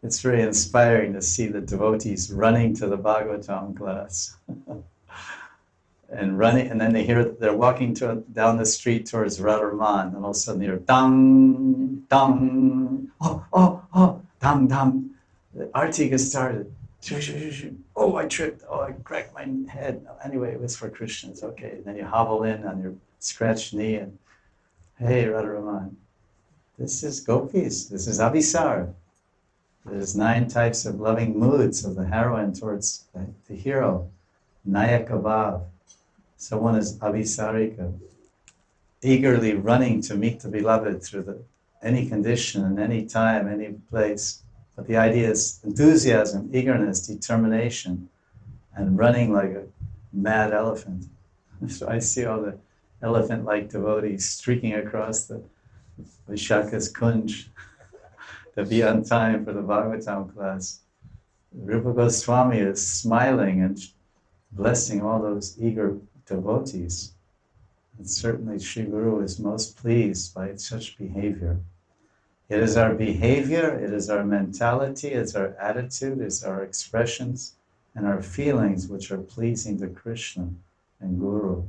It's very inspiring to see the devotees running to the Bhagavatam class. And running, and then they're walking down the street towards Radharman, and all of a sudden they hear dang, dang, dang, dang. The arti gets started. Oh, I tripped. Oh, I cracked my head. Anyway, it was for Krishna. It's okay. And then you hobble in on your scratched knee and, hey, Radharaman, this is gopis. This is Abhisar. There's 9 types of loving moods of the heroine towards the hero. Nayaka Bhav. So one is Abhisarika, eagerly running to meet the beloved through any condition and any time, any place. But the idea is enthusiasm, eagerness, determination, and running like a mad elephant. So I see all the elephant-like devotees streaking across the Vishaka's Kunj to be on time for the Bhagavatam class. Rupa Goswami is smiling and blessing all those eager devotees. And certainly Sri Guru is most pleased by such behavior. It is our behavior, it is our mentality, it's our attitude, it's our expressions and our feelings which are pleasing to Krishna and Guru.